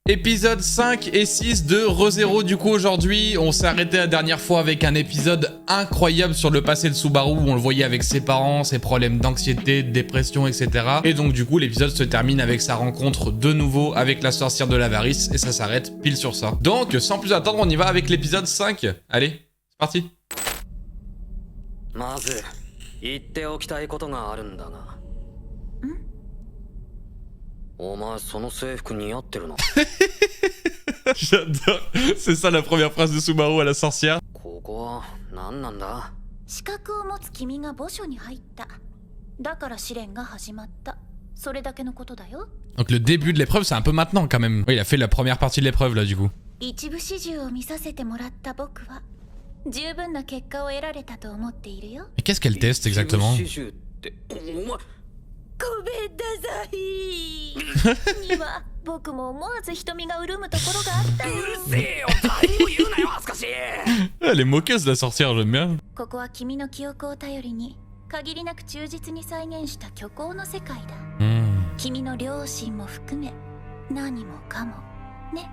Épisode 5 et 6 de ReZero. Du coup aujourd'hui on s'est arrêté la dernière fois avec un épisode incroyable sur le passé de Subaru où on le voyait avec ses parents, ses problèmes d'anxiété, de dépression, etc. Et donc du coup l'épisode se termine avec sa rencontre de nouveau avec la sorcière de l'avarice et ça s'arrête pile sur ça. Donc sans plus attendre on y va avec l'épisode 5. Allez, c'est parti. まず言っておきたいことがあるんだが。お前その制服似合ってるな。 J'adore, c'est ça la première phrase de Subaru à la sorcière. ここは何なんだ。資格を持つ君が墓所に入った。だから試練が始まった。それだけのことだよ。 Donc le début de l'épreuve c'est un peu maintenant quand même. Oui, il a fait la première partie de l'épreuve là du coup. 一部始終を見させてもらった僕は十分な結果を得られたと思っているよ。 Mais qu'est-ce qu'elle teste exactement? 一部始終ってお前。ごめんなさい。には僕も思わず瞳が潤むところがあったよ。うるせえよ、誰にも言うなよ、恥ずかしい。 Elle est moqueuse la sorcière, j'aime bien. ここは君の記憶を頼りに限りなく忠実に再現した虚構の世界だ。君の両親も含め何もかもね。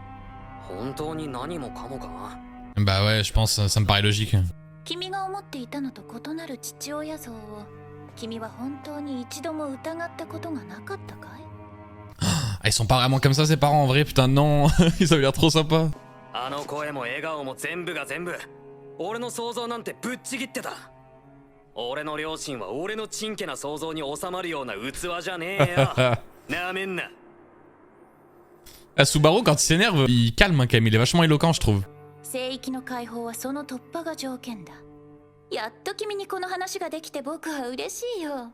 本当に何もかもか。 Bah ouais, je pense, ça me paraît logique. 君が思っていたのと異なる父親像を君は本当に一度も疑ったことがなかったかい？ Ah, ils sont pas vraiment comme ça ses parents en vrai, putain non. Ils avaient l'air trop sympas. あの声も笑顔も全部が全部俺の想像なんてぶっちぎってた。俺の両親は俺のちんけな想像に収まるような器じゃねえよ。なめんな。 Ah, Subaru quand il s'énerve, il calme hein, quand même, il est vachement éloquent je trouve. 聖域の解放はその突破が条件だ。やっと君にこの話ができて僕は嬉しいよ。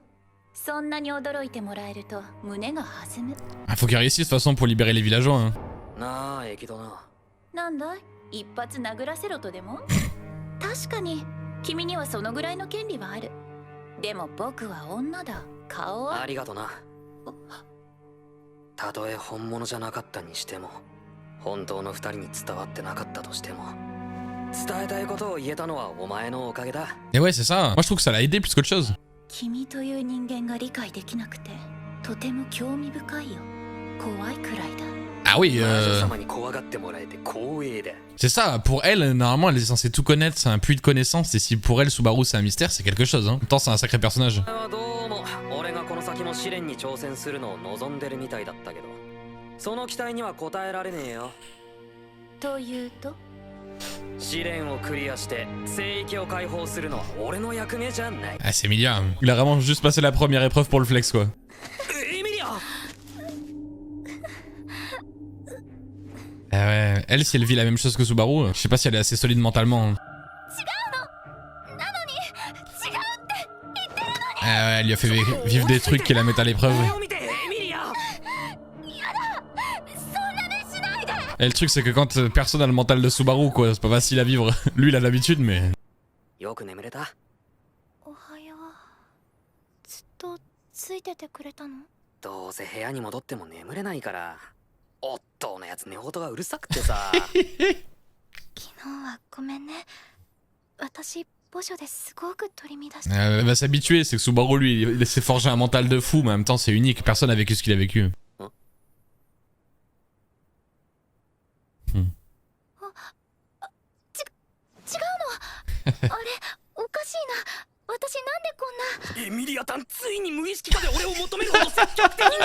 そんなに驚いてもらえると胸が弾む。 Ah, faut qu'il réussisse de toute façon pour libérer les villageois. Hein. なあ、駅だな。なんだい？一発殴らせろとでも？確かに君にはそのぐらいの権利はある。でも僕は女だ。顔は。ありがとな。たとえ本物じゃなかったにしても、本当の二人に伝わってなかったとしても、伝えたいことを言えたのはお前のおかげだ。 Et ouais, c'est ça. Moi je trouve que ça l'a aidé plus qu'autre chose. 君という人間が理解できなくてとても興味深いよ。怖いくらいだ。 Ah oui, 魔女様に怖がってもらえて光栄だ。 c'est ça. Pour elle, normalement, elle est censée tout connaître. C'est un puits de connaissances. Et si pour elle, Subaru, c'est un mystère, c'est quelque chose. Hein. En même temps, c'est un sacré personnage. どうも俺がこの先も試練に挑戦するのを望んでるみたいだったけど、その期待には応えられねえよ。というと？試練をクリアして聖域を解放するのは俺の役目じゃない。 Ah, c'est Emilia. Il a vraiment juste passé la première épreuve pour le flex, quoi. エミリア。 Ah ouais, elle, si elle vit la même chose que Subaru, je sais pas si elle est assez solide mentalement. Hein. Ah ouais, elle lui a fait vivre des trucs qui la mettent à l'épreuve. Et le truc, c'est que quand personne a le mental de Subaru, quoi, c'est pas facile à vivre. Lui, il a l'habitude, mais... よく眠れた？おはよう。ずっとついててくれたの？どうせ部屋に戻っても眠れないから。おっとのやつ寝言がうるさくてさ。昨日はごめんね。私墓所ですごく取り乱した。 Elle va s'habituer, c'est que Subaru, lui, il s'est forgé un mental de fou, mais en même temps, c'est unique. Personne n'a vécu ce qu'il a vécu. あれおかしいな。私なんでこんな。エミリアタンついに無意識下で俺を求めるほど積極的に。全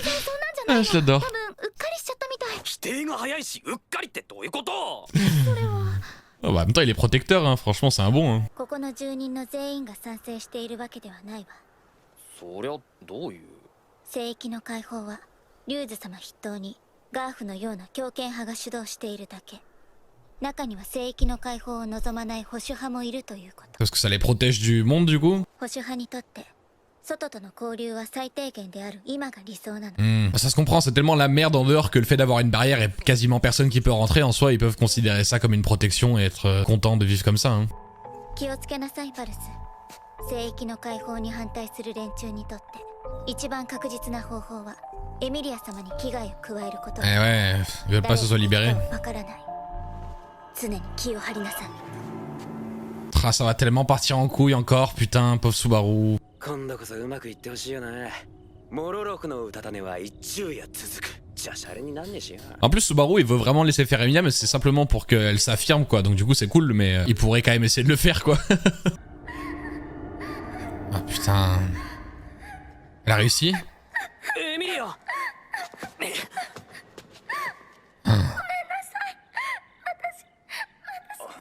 然そんなんじゃない Ah, je l'adore. 多分うっかりしちゃったみたい。否定が早いし、うっかりってどういうこと？ Oh, bah, en même temps, il est protecteur, hein. Franchement, c'est un bon. Hein. ここの住人の全員が賛成しているわけではないわ。そりゃどういう？聖域の解放はリューズ様筆頭にガーフのような強権派が主導しているだけ。中には聖域の解放を望まない保守派もいるということ。 Parce que ça les protège du monde, du coup. 保守派にとって外との交流は最低限である今が理想なの。 Ça se comprend, c'est tellement la merde en dehors que le fait d'avoir une barrière et quasiment personne qui peut rentrer en soi, ils peuvent considérer ça comme une protection et être contents de vivre comme ça. Hein. 気をつけなさいパルス。聖域の解放に反対する連中にとって一番確実な方法はエミリア様に危害を加えること。 Eh ouais, ils veulent pas que ce soit libéré. わからない。常に気を張りなさい。 Ah, ça va tellement partir en couille encore, putain, pauvre Subaru. 今度こそうまくいってほしいよな。モロロクのうたた寝は一昼夜続く。ちゃシャレになんねえしよ。 En plus, Subaru, il veut vraiment laisser faire Emilia, mais c'est simplement pour qu'elle s'affirme, quoi. Donc du coup, c'est cool, mais il pourrait quand même essayer de le faire, quoi. Ah putain. Elle a réussi? エミリア。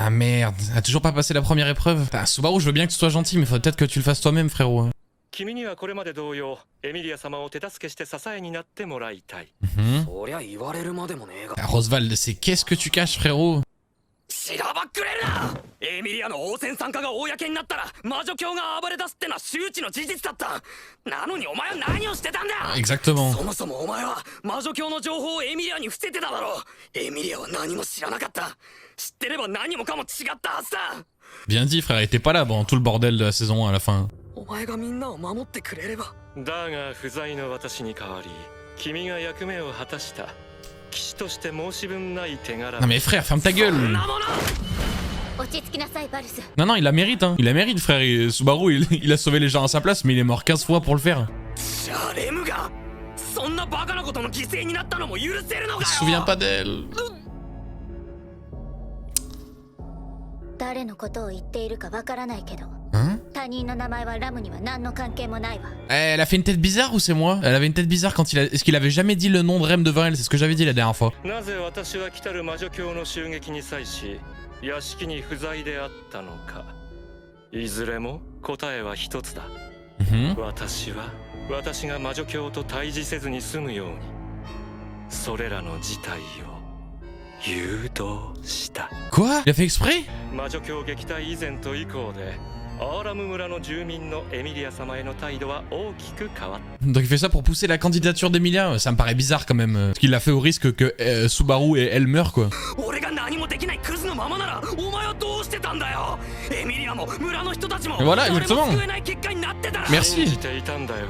Ah merde, elle a toujours pas passé la première épreuve. Putain, Subaru, je veux bien que tu sois gentil, mais faut peut-être que tu le fasses toi-même, frérot. 君にはこれまで同様エミリア様を手助けして支えになってもらいたい。 そりゃ言われるまでもねえが。 Ah, Roswald, c'est qu'est-ce que tu caches, frérot? しらばっくれるな。エミリアの応戦参加が公になったら魔女教が暴れ出すってのは周知の事実だった。なのにお前は何をしてたんだ。 Exactement. そもそもお前は魔女教の情報をエミリアに伏せてただろう。エミリアは何も知らなかった。知ってれば何もかも違ったはずだ。 Bien dit, frère, il était pas là pendant tout le bordel de la saison 1 à la fin. お前がみんなを守ってくれれば。だが不在の私に代わり君が役目を果たした騎士として申し分ない手柄。 Non mais frère, ferme ta gueule. なもの。 落ち着きなさいバルス。 Non, non, il la mérite, hein. Il la mérite, frère. Et Subaru, il a sauvé les gens à sa place, mais il est mort 15 fois pour le faire. シャレムがそんなバカなことの犠牲になったのも許せるのか Il よ。 se souvient pas d'elle. 誰のことを言っているかわからないけど、 Hein? 他人の名前はラムには何の関係もないわ。 Elle a fait une tête bizarre ou c'est moi? Elle avait une tête bizarre quand il a... Est-ce qu'il avait jamais dit le nom de Rem devant elle? C'est ce que j'avais dit la dernière fois. なぜ私は来たる魔女教の襲撃に際し屋敷に不在であったのか。いずれも答えは一つだ。 Mhm. 私が魔女教と対峙せずに済むようにそれらの事態を誘導した。 Quoi? Il a fait exprès? 魔女教撃退以前と以降でアーラム村の住民のエミリア様への態度は大きく変わった。 Donc il fait ça pour pousser la candidature d'Emilia? Ça me paraît bizarre quand même. Parce qu'il l'a fait au risque que Subaru et elle meurent, quoi. 俺が何もできないクズのままならお前はどうしてたんだよ。エミリアも村の人たちも Voilà, 誰も exactement. 救えない結果になってたら。 Merci. 信じていたんだよ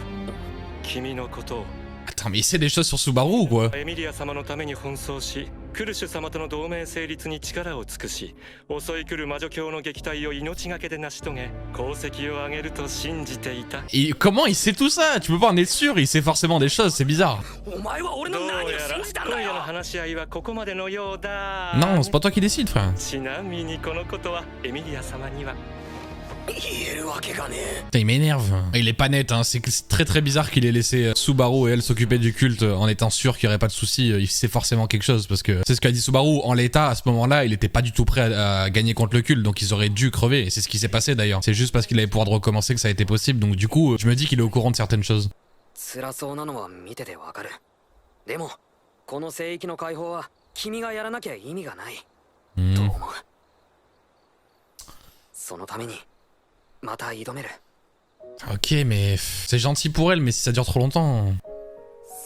君のことを。 Attends, mais il sait des choses sur Subaru ou quoi? エミリア様のために奔走しクルシュ様との同盟成立に力を尽くし襲い来る魔女教の撃退を命がけで成し遂げ功績を上げると信じていた。 Et comment il sait tout ça? Tu peux pas en être sûr, il sait forcément des choses, c'est bizarre. お前は俺のどう何をやら信じたんだ今夜のよ。話し合いはここまでのようだ。 Non, c'est pas toi qui décide, frère. ちなみにこのことはエミリア様には 言えるわけがねえ。 Putain, il m'énerve. Il est pas net, hein. C'est très très bizarre qu'il ait laissé Subaru et elle s'occuper du culte en étant sûr qu'il y aurait pas de soucis. Il sait forcément quelque chose parce que c'est ce qu'a dit Subaru. En l'état, à ce moment-là, il était pas du tout prêt à gagner contre le culte, donc ils auraient dû crever. Et c'est ce qui s'est passé d'ailleurs. C'est juste parce qu'il allait pouvoir recommencer que ça a été possible. Donc du coup, je me dis qu'il est au courant de certaines choses. 辛そうなのは見ててわかる。でもこの聖域の解放は君がやらなきゃ意味がない、と思う。そのためにまた挑める。 Ok, mais c'est gentil pour elle, mais si ça dure trop longtemps.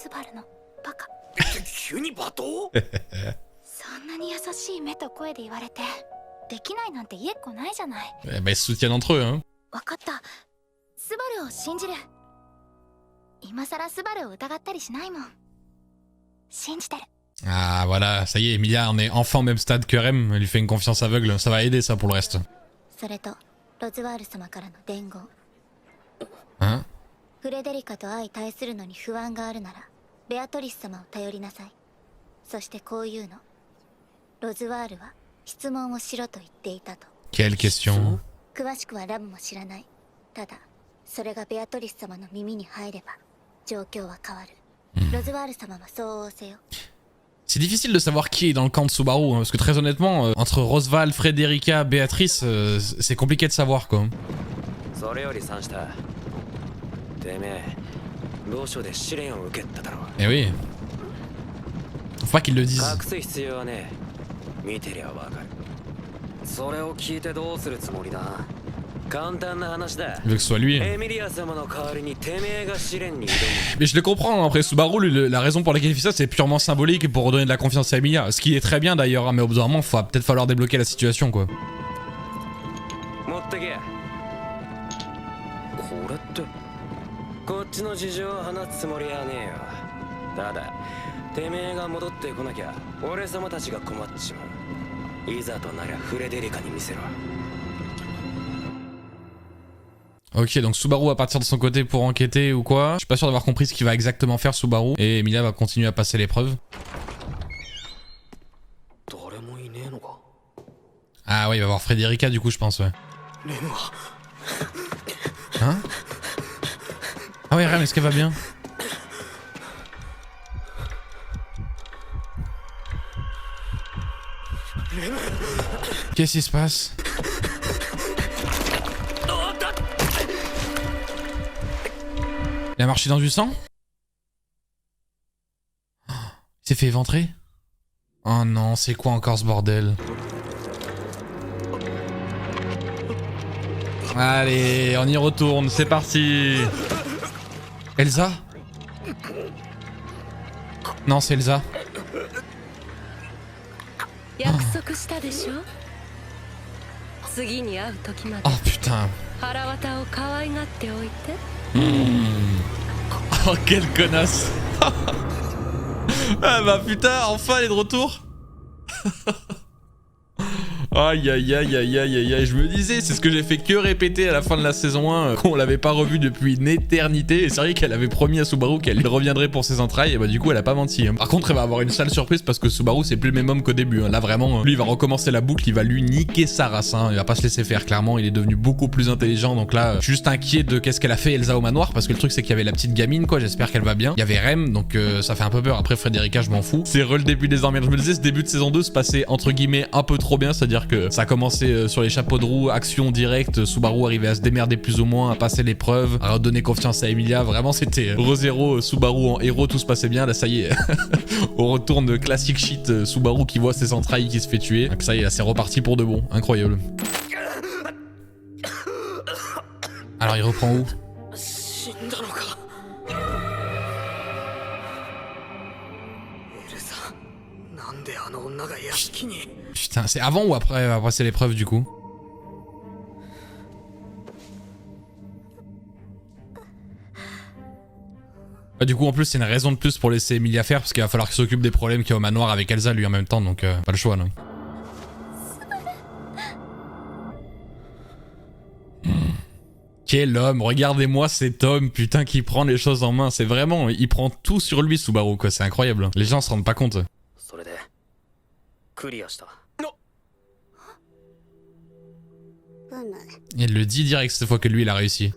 スバルのバカ。急に罵倒そんなに優しい目と声で言われて、できないなんて言えっこないじゃない。 Eh ben, ils se soutiennent entre eux, hein. わかった。スバルを信じる。今さらスバルを疑ったりしないもん。信じてる。 Ah, voilà, ça y est, Emilia, on est enfin au même stade que Rem. Elle lui fait une confiance aveugle. Ça va aider, ça, pour le reste. それとロズワール様からの伝言。 Hein? フレデリカと相対するのに不安があるならベアトリス様を頼りなさい。そしてこういうの。ロズワールは質問をしろと言っていたと。 Quelle question? 詳しくはラムも知らない。ただそれがベアトリス様の耳に入れば状況は変わる。ロズワール様はそう仰せよ。 C'est difficile de savoir qui est dans le camp de Subaru, hein, parce que très honnêtement, entre Roswald, Frederica, Béatrice, c'est compliqué de savoir, quoi. それより三下、てめえ同所で試練を受けただろう。 Eh oui. Faut pas qu'ils le disent. 隠す必要はねえ。見てりゃわかる。それを聞いてどうするつもりだ。簡単な話だ。 Il veut que ce soit lui. エミリア様の代わりにてめえが試練に挑む。 Mais je le comprends, hein. Après Subaru, la raison pour laquelle il fait ça, c'est purement symbolique et pour redonner de la confiance à Emilia. Ce qui est très bien d'ailleurs, hein, mais au bout d'un moment, il va peut-être falloir débloquer la situation, quoi. 持ってけ。これってこっちの事情を話すつもりはねえよ。ただてめえが戻ってこなきゃ俺様たちが困っちまう。いざとなりゃフレデリカに見せろ。Ok, donc Subaru va partir de son côté pour enquêter ou quoi. Je suis pas sûr d'avoir compris ce qu'il va exactement faire Subaru. Et Emilia va continuer à passer l'épreuve. Ah ouais, il va voir Frederica du coup, je pense, ouais. Hein? Ah ouais, Rem, est-ce qu'elle va bien? Qu'est-ce qui se passe? Il a marché dans du sang? Il s'est fait éventrer? Oh non, c'est quoi encore ce bordel? Allez, on y retourne, c'est parti. Elsa? Non, c'est Elsa. Oh putain. Oh quelle connasse. Ah bah putain, enfin elle est de retour. Aïe aïe aïe aïe aïe aïe aïe, je me disais, c'est ce que j'ai fait que répéter à la fin de la saison 1, qu'on l'avait pas revu depuis une éternité, et c'est vrai qu'elle avait promis à Subaru qu'elle reviendrait pour ses entrailles, et bah du coup elle a pas menti. Par contre elle va avoir une sale surprise parce que Subaru c'est plus le même homme qu'au début, là vraiment, lui il va recommencer la boucle, il va lui niquer sa race, il va pas se laisser faire clairement, il est devenu beaucoup plus intelligent, donc là, je suis juste inquiet de qu'est-ce qu'elle a fait Elsa au manoir, parce que le truc c'est qu'il y avait la petite gamine quoi, j'espère qu'elle va bien, il y avait Rem, donc ça fait un peu peur, après Frederica je m'en fous. C'est le début des emmerdes, je me disais ce début de saison 2 se passait entre guillemets un peu trop bien, c'est-à-dire que ça a commencé sur les chapeaux de roue, action directe, Subaru arrivait à se démerder plus ou moins, à passer l'épreuve, à redonner confiance à Emilia, vraiment c'était ReZero, Subaru en héros, tout se passait bien, là ça y est, on retourne classique shit, Subaru qui voit ses entrailles qui se fait tuer, donc ça y est, là c'est reparti pour de bon, incroyable. Alors il reprend où? Putain, c'est avant ou après passer l'épreuve du coup? Du coup en plus c'est une raison de plus pour laisser Emilia faire parce qu'il va falloir qu'il s'occupe des problèmes qu'il y a au manoir avec Elsa lui en même temps, donc pas le choix non. Quel homme, regardez-moi cet homme putain qui prend les choses en main, c'est vraiment, il prend tout sur lui Subaru quoi, c'est incroyable. Les gens se rendent pas compte. Il le dit direct cette fois que lui il a réussi.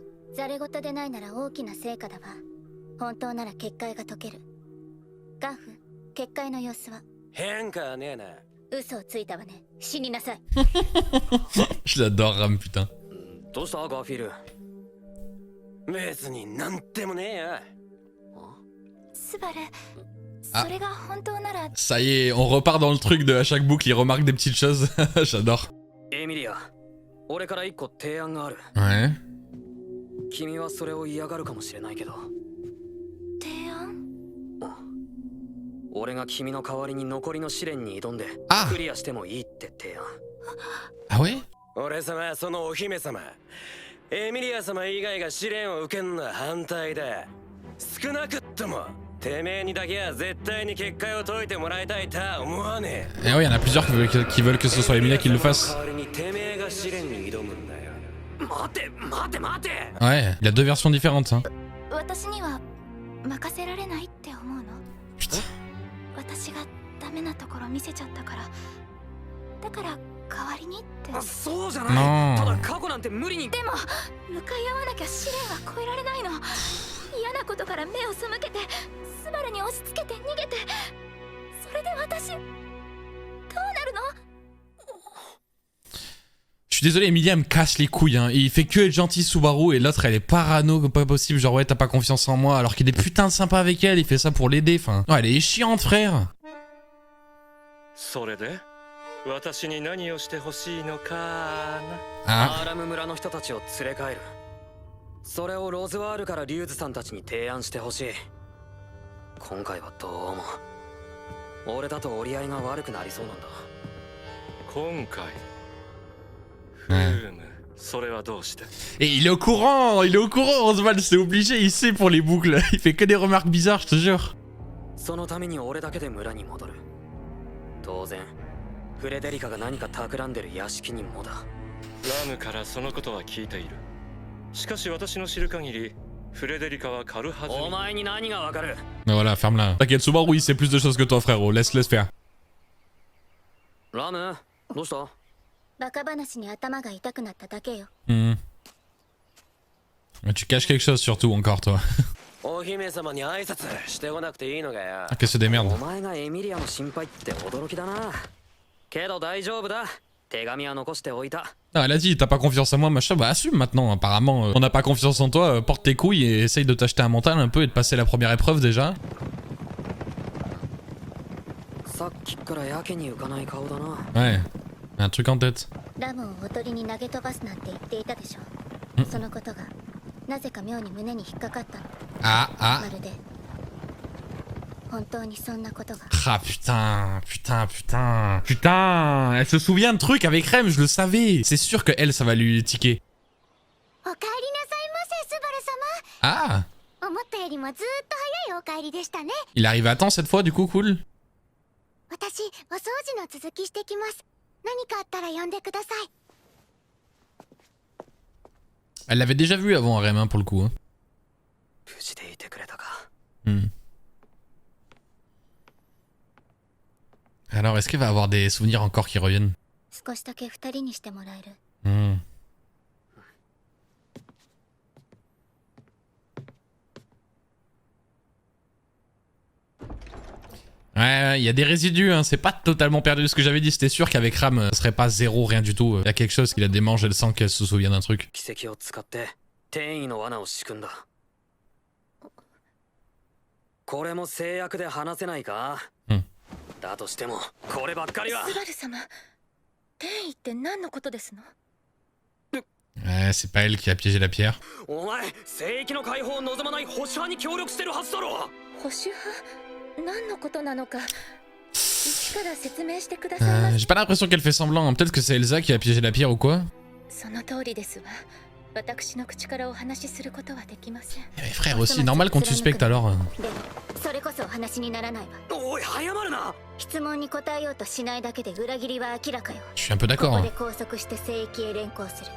Je l'adore Ram putain. Ah. Ça y est, on repart dans le truc de à chaque boucle il remarque des petites choses. J'adore. Ouais. Ah. Ah ouais? Eh ouais, il y en a plusieurs qui veulent que ce soit Emilia qui le fasse. Ouais, il y a deux versions différentes. Hein. Putain. Non. Je suis désolé, Emilia me casse les couilles, hein. Il fait que être gentil Subaru et l'autre elle est parano comme pas possible, genre ouais t'as pas confiance en moi alors qu'il est putain de sympa avec elle, il fait ça pour l'aider, enfin. Non, elle est chiante frère. Ah. Et il est au courant, Oswald, c'est obligé, il sait pour les boucles, il fait que des remarques bizarres, je te jure. しかし私の知る限りフレデリカは軽はずおみ。前に何がわかる？ Mais voilà, ferme-la. T'inquiète, Subaru, il sait plus de choses que toi, frérot. Laisse faire. ラム、どうした？バカ話に頭が痛くなっただけよ。Hmm. Tu caches quelque chose surtout encore, toi. お姫様に挨拶してこなくていいのかよ。 Ah, qu'est-ce que des お merdes. 前がエミリアの心配って驚きだな。けど大丈夫だ。手紙は残しておいた。 Ah, elle a dit, t'as pas confiance en moi, machin. Bah, assume maintenant. Apparemment, on n'a pas confiance en toi. Porte tes couilles et essaye de t'acheter un mental un peu et de passer la première épreuve déjà. さっきからやけに浮かない顔だな。 Ouais. Un truc en tête. ラムをおとりに投げ飛ばすなんて言っていたでしょ。そのことがなぜか妙に胸に引っかかったの。 Ah, ah. まるで本当にそんなことが。 Ah, putain. Putain, elle se souvient de trucs avec Rem, je le savais. C'est sûr que elle, ça va lui tiquer. お帰りなさいませ、スバル様。 Ah, 思ったよりもずーっと早いお帰りでしたね。 il arrive à temps cette fois, du coup, cool. 私、お掃除の続きしてきます。何かあったら呼んでください。 Elle l'avait déjà vu avant, Rem, hein, pour le coup. Hein. 無事でいてくれたか。 Hmm. Alors, est-ce qu'elle va avoir des souvenirs encore qui reviennent? 少しだけ二人にしてもらえる。 Hmm. Ouais, il y a des résidus, hein. C'est pas totalement perdu. Ce que j'avais dit, c'était sûr qu'avec Ram, ce serait pas zéro, rien du tout. Il y a quelque chose qui la démange, elle sent qu'elle se souvient d'un truc. 奇跡を使って転移の罠を仕組んだ。これも制約で話せないか？だとしてもこればっかりは。スバル様、転移って何のことですの？ Ouais, c'est pas elle qui a piégé la pierre. お前、聖域の解放を望まない保守派に協力してるはずだろ。保守派？何のことなのか一から説明してくださいます。 J'ai pas l'impression qu'elle fait semblant. Hein. Peut-être que c'est Elsa qui a piégé la pierre ou quoi. その通りですわ。私の口からお話しすることはできません。 Mais frère aussi, normal qu'on te suspecte alors. でもそれこそお話にならないわ。おい、早まるな。質問に答えようとしないだけで裏切りは明らかよ。 Je suis un peu こ d'accord. こ Hein. で拘束して聖域へ連行する。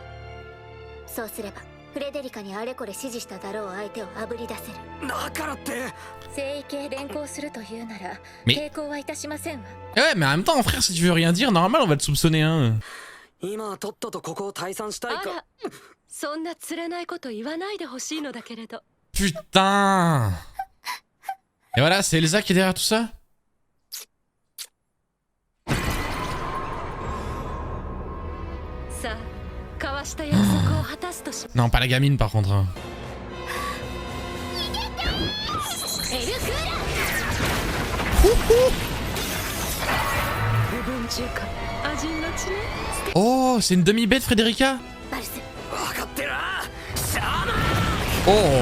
そうすればフレデリカにあれこれ指示しただろう相手をあぶり出せる。だからって。聖域へ連行するというなら Mais- 抵抗はいたしませんわ。 Ouais, mais en même temps, frère, si tu veux rien dire, normal, on va te soupçonner. Hein. 今とっととここを退散したいか。あら、そんなつれないこと言わないでほしいのだけれど。 Putain. Et voilà, c'est Elsa qui est derrière tout ça. さあ、交わした約束を果たすとし。 Non, pas la gamine par contre. Hein. エルクーラ 部分中華、味のちね。 Oh, c'est une demi-bête, Frédérica. バルス、分かってるな。シャーマン。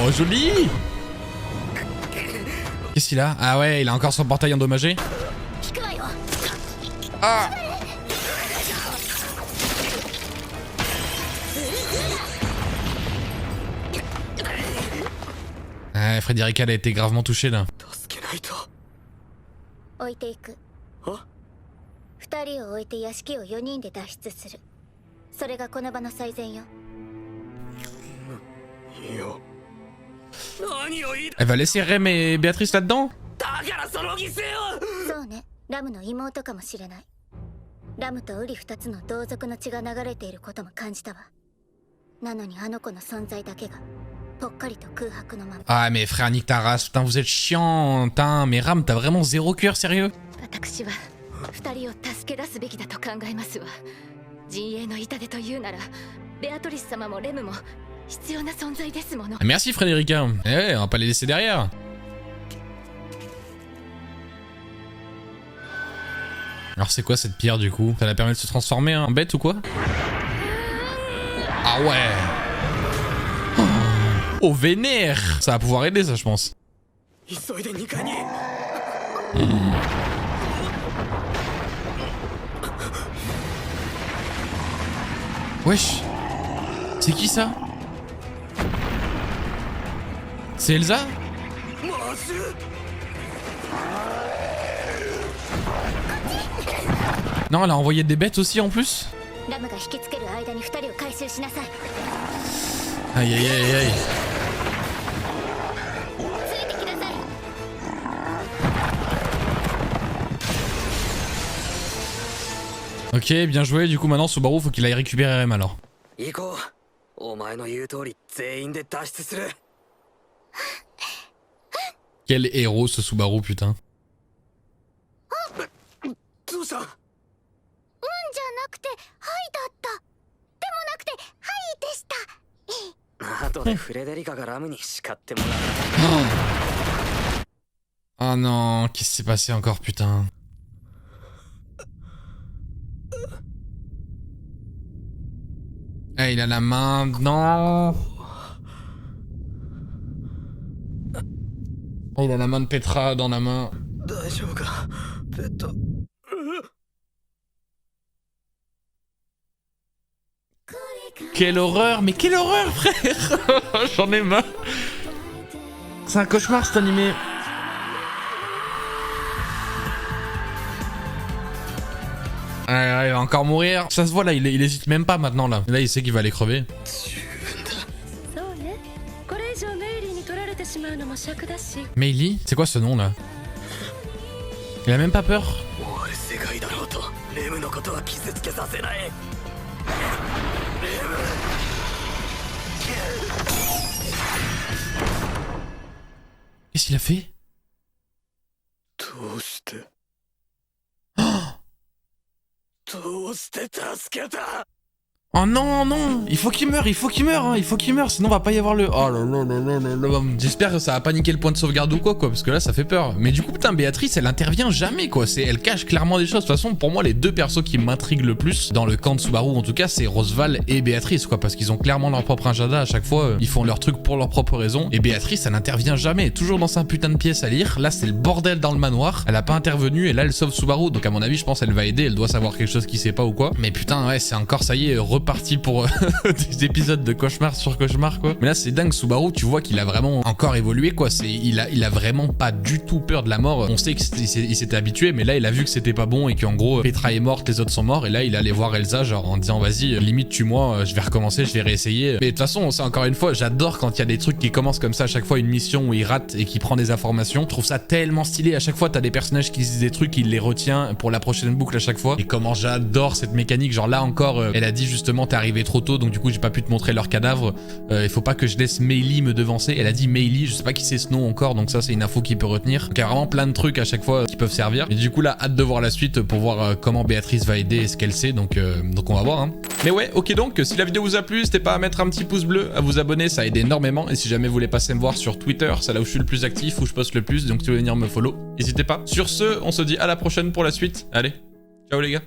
Oh, joli. Qu'est-ce qu'il a? Ah ouais, il a encore son portail endommagé. 聞くわよ。 Ah. Ouais, Frédérica, elle a été gravement touchée là. 助けないと。置いていく。あ？二人を置いて屋敷を4人で脱出する。それがこの場の最善よ。いいよ。何を言い。 Elle va laisser Rem et Béatrice là-dedans? だからその犠牲を。そうね、ラムの妹かもしれない。ラムとウリ2つの同族の血が流れていることも感じたわ。なのにあの子の存在だけがぽっかりと空白のまま。 Ah mais frère, nique ta race, putain vous êtes chiant, putain, mais Ram t'as vraiment zéro cœur, sérieux? 私は二人を助け出すべきだと考えますわ。陣営の痛手というなら、ベアトリス様もレムも必要な存在ですもの。 Merci Frédérica, eh ouais, on va pas les laisser derrière. Alors c'est quoi cette pierre du coup? Ça la permet de se transformer en bête ou quoi? Ah ouais. Oh vénère. Ça va pouvoir aider ça je pense. 急いで2階に。 Wesh. C'est qui ça? C'est Elsa? マジ？ Non, elle a envoyé des bêtes aussi en plus? ラムが引きつける間に2人を回収しなさい。Aïe aïe aïe aïe. ついてきなさい。 Ok, bien joué. Du coup, maintenant, Subaru, faut qu'il aille récupérer RM alors. 行こう。お前の言う通り全員で脱出する。 Quel héros ce Subaru, putain. どうした？じゃなくて、はいだった。でもなくて、はいでした。後でフレデリカがラムに叱ってもらう。 Oh non, qu'est-ce qui s'est passé encore, putain. Eh, il a la main... Non. Oh, il a la main de Petra dans la main. 大丈夫か？ペット。 Quelle horreur, mais quelle horreur, frère. J'en ai marre. C'est un cauchemar, cet animé. Ouais, il va encore mourir. Ça se voit là, il hésite même pas maintenant là. Là, il sait qu'il va aller crever. そうねこれ以上メイリーに取られてしまうのも尺だし Meili, c'est quoi ce nom là? Il a même pas peur. 終わる世界だろうとレムのことは傷つけさせない。 Qu'est-ce qu'il a fait? どうしてどうして助けた？ Oh non, non. Il faut qu'il meure, il faut qu'il meure, hein. Il faut qu'il meure, sinon va pas y avoir le... Oh là là là là là là. J'espère que ça va pas niquer le point de sauvegarde ou quoi, parce que là, ça fait peur. Mais du coup, putain, Béatrice, elle intervient jamais, quoi. Elle cache clairement des choses. De toute façon, pour moi, les deux persos qui m'intriguent le plus, dans le camp de Subaru, en tout cas, c'est Rosval et Béatrice, quoi. Parce qu'ils ont clairement leur propre agenda à chaque fois. Ils font leur truc pour leurs propres raisons. Et Béatrice, elle n'intervient jamais. Toujours dans sa putain de pièce à lire. Là, c'est le bordel dans le manoir. Elle a pas intervenu, et là, elle sauve Subaru. Donc, à mon avis, je pense qu'elle va aider. Elle doit savoir quelque chose qu'il sait pas ou quoi. Mais putain, ouais, c'est encore, ça y est, reparti pour... des épisodes de cauchemar sur cauchemar, quoi. Mais là, c'est dingue, Subaru, tu vois qu'il a vraiment encore évolué, quoi. Il a vraiment pas du tout peur de la mort. On sait qu'il s'était habitué, mais là, il a vu que c'était pas bon et qu'en gros, Petra est morte, les autres sont morts. Et là, il allait voir Elsa, genre en disant, vas-y, limite, tue-moi, je vais recommencer, je vais réessayer. Mais de toute façon, c'est encore une fois, j'adore quand il y a des trucs qui commencent comme ça à chaque fois, une mission où il rate et qui prend des informations. Je trouve ça tellement stylé. À chaque fois, t'as des personnages qui disent des trucs, il les retient pour la prochaine boucle à chaque fois. Et comment j'adore cette mécanique. Genre là encore, elle a dit justement, t'es arrivé trop tôt, donc du coup j'ai pas pu te montrer leur cadavre, il faut pas que je laisse Meili me devancer. Elle a dit Meili, je sais pas qui c'est ce nom encore, donc ça c'est une info qu'il peut retenir. Donc il y a vraiment plein de trucs à chaque fois qui peuvent servir. Et du coup là, hâte de voir la suite pour voir comment Béatrice va aider et ce qu'elle sait, donc on va voir, hein. Mais ouais, ok, donc si la vidéo vous a plu, n'hésitez pas à mettre un petit pouce bleu, à vous abonner, ça aide énormément. Et si jamais vous voulez passer me voir sur Twitter, c'est là où je suis le plus actif, où je poste le plus, donc si vous voulez venir me follow, n'hésitez pas. Sur ce, on se dit à la prochaine pour la suite. Allez, ciao les gars.